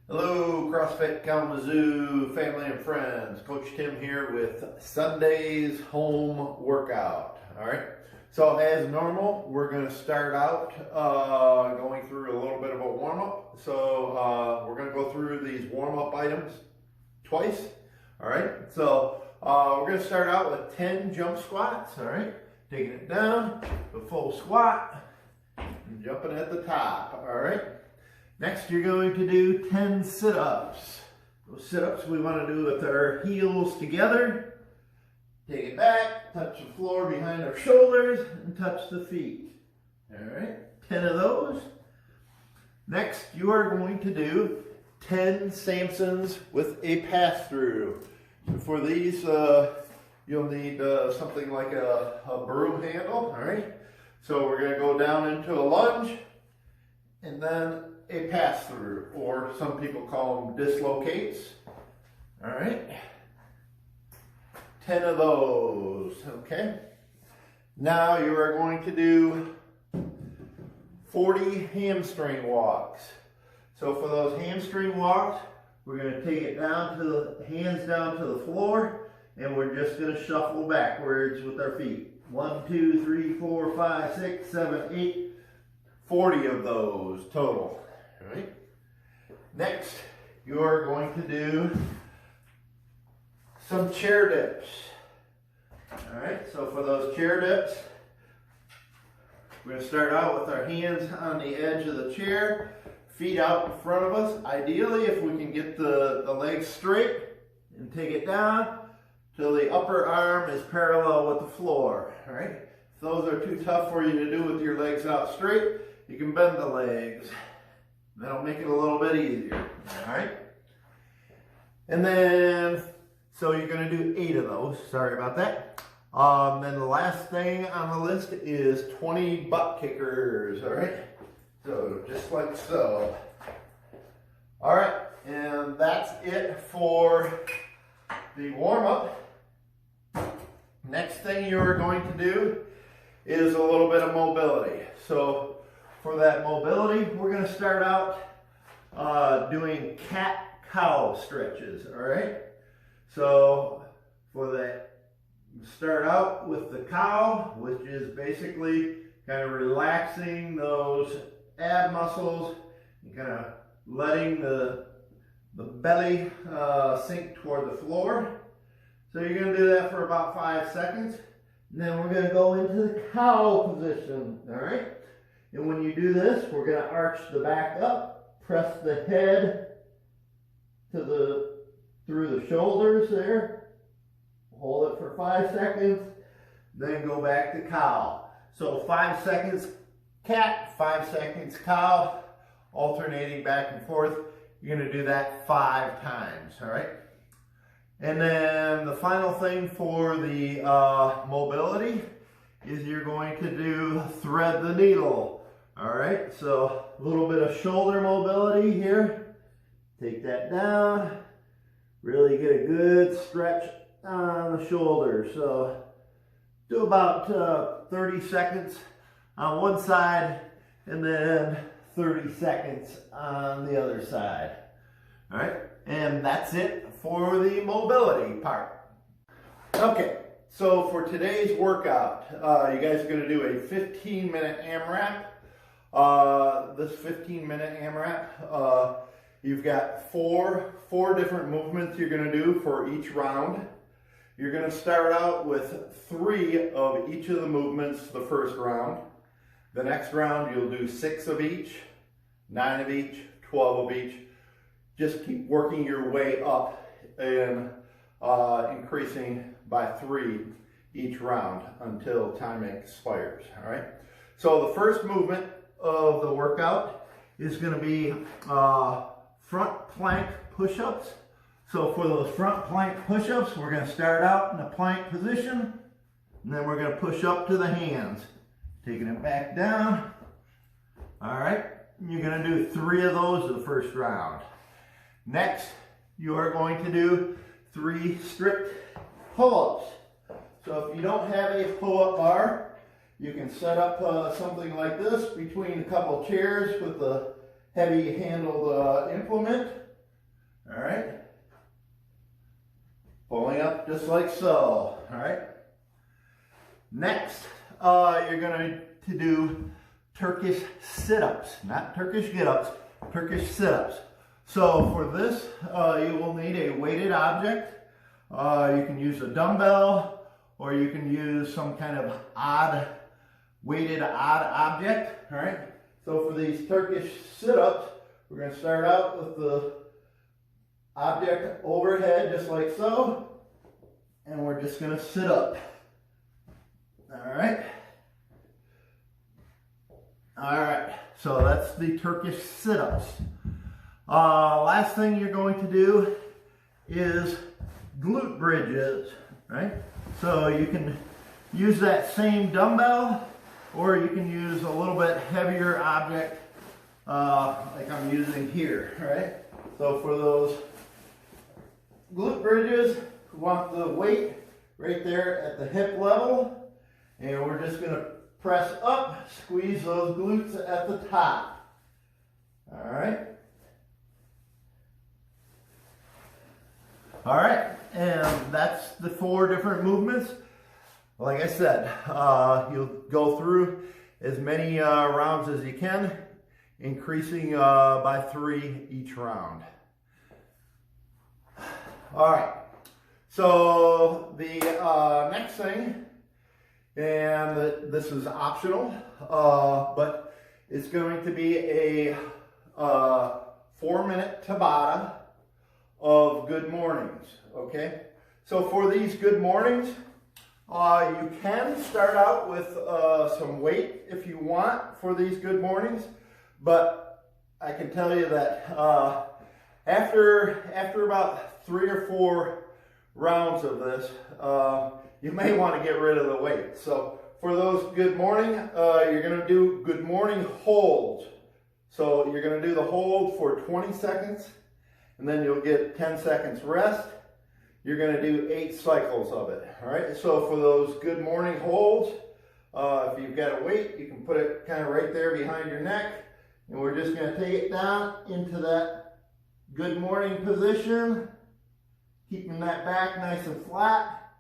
Hello, CrossFit Kalamazoo family and friends. Coach Tim here with Sunday's home workout. All right. So as normal, we're going to start out going through a little bit of a warm up. So we're going to go through these warm up items twice. All right. So we're going to start out with 10 jump squats. All right. Taking it down, the full squat, and jumping at the top. All right. Next, you're going to do 10 sit-ups. Those sit-ups we want to do with our heels together. Take it back, touch the floor behind our shoulders, and touch the feet. All right, 10 of those. Next, you are going to do 10 Samsons with a pass-through. So for these, you'll need something like a broom handle, all right? So we're going to go down into a lunge, and then a pass-through, or some people call them dislocates. All right, 10 of those. Okay, now you are going to do 40 hamstring walks. So for those hamstring walks, we're going to take it down to the hands down to the floor, and we're just going to shuffle backwards with our feet. 1, 2, 3, 4, 5, 6, 7, 8, 40 of those total. All right. Next, you are going to do some chair dips. All right, so for those chair dips, we're going to start out with our hands on the edge of the chair, feet out in front of us. Ideally, if we can get the legs straight and take it down till the upper arm is parallel with the floor. All right, if those are too tough for you to do with your legs out straight, you can bend the legs. That'll make it a little bit easier, all right? And then, so you're gonna do 8 of those, sorry about that. Then the last thing on the list is 20 butt kickers, all right? So just like so. All right, and that's it for the warm up. Next thing you're going to do is a little bit of mobility. So for that mobility, we're going to start out doing cat-cow stretches, all right? So for that, start out with the cow, which is basically kind of relaxing those ab muscles and kind of letting the belly sink toward the floor. So you're going to do that for about 5 seconds. And then we're going to go into the cow position, all right? And when you do this, we're going to arch the back up, press the head to through the shoulders there, hold it for 5 seconds, then go back to cow. So 5 seconds cat, 5 seconds cow, alternating back and forth. You're going to do that 5 times, all right? And then the final thing for the mobility is you're going to do thread the needle. All right, so a little bit of shoulder mobility here. Take that down. Really get a good stretch on the shoulder. So do about 30 seconds on one side and then 30 seconds on the other side. All right, and that's it for the mobility part. Okay, so for today's workout, you guys are going to do a 15-minute AMRAP. This 15-minute AMRAP, you've got four different movements you're going to do for each round. You're going to start out with 3 of each of the movements the first round. The next round you'll do 6 of each, 9 of each, 12 of each. Just keep working your way up and increasing by 3 each round until time expires, all right? So the first movement of the workout is going to be front plank push-ups. So for those front plank push-ups, we're going to start out in a plank position, and then we're going to push up to the hands, taking it back down. All right, you're going to do 3 of those the first round. Next, you are going to do 3 strict pull-ups. So if you don't have a pull-up bar, you can set up something like this between a couple chairs with a heavy handled implement, All right. Pulling up just like so. All right. Next, you're going to do Turkish sit-ups, not Turkish get-ups, Turkish sit-ups. So for this, you will need a weighted object. You can use a dumbbell, or you can use some kind of weighted object. All right. So for these Turkish sit-ups, we're going to start out with the object overhead, just like so, and we're just going to sit up. All right. All right. So that's the Turkish sit-ups. Last thing you're going to do is glute bridges, right? So you can use that same dumbbell, or you can use a little bit heavier object like I'm using here, right? So for those glute bridges, we want the weight right there at the hip level, and we're just going to press up, squeeze those glutes at the top. All right. All right, and that's the 4 different movements. Like I said, you'll go through as many rounds as you can, increasing by 3 each round. All right, so the next thing, and this is optional, but it's going to be a 4-minute Tabata of good mornings, okay? So for these good mornings, you can start out with some weight if you want for these good mornings, but I can tell you that after about 3 or 4 rounds of this, you may want to get rid of the weight. So for those good morning, you're going to do good morning holds. So you're going to do the hold for 20 seconds, and then you'll get 10 seconds rest. You're going to do 8 cycles of it. All right. So for those good morning holds, if you've got a weight, you can put it kind of right there behind your neck, and we're just going to take it down into that good morning position, keeping that back nice and flat.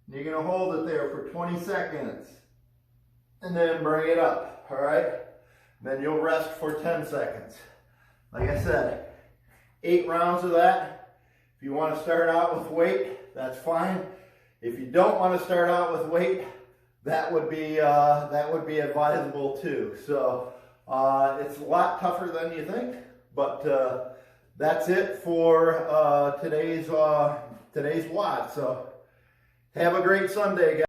And you're going to hold it there for 20 seconds, and then bring it up. All right. Then you'll rest for 10 seconds. Like I said, 8 rounds of that. If you want to start out with weight, that's fine. If you don't want to start out with weight, that would be advisable too. So it's a lot tougher than you think, but that's it for today's WOD. So have a great Sunday, guys.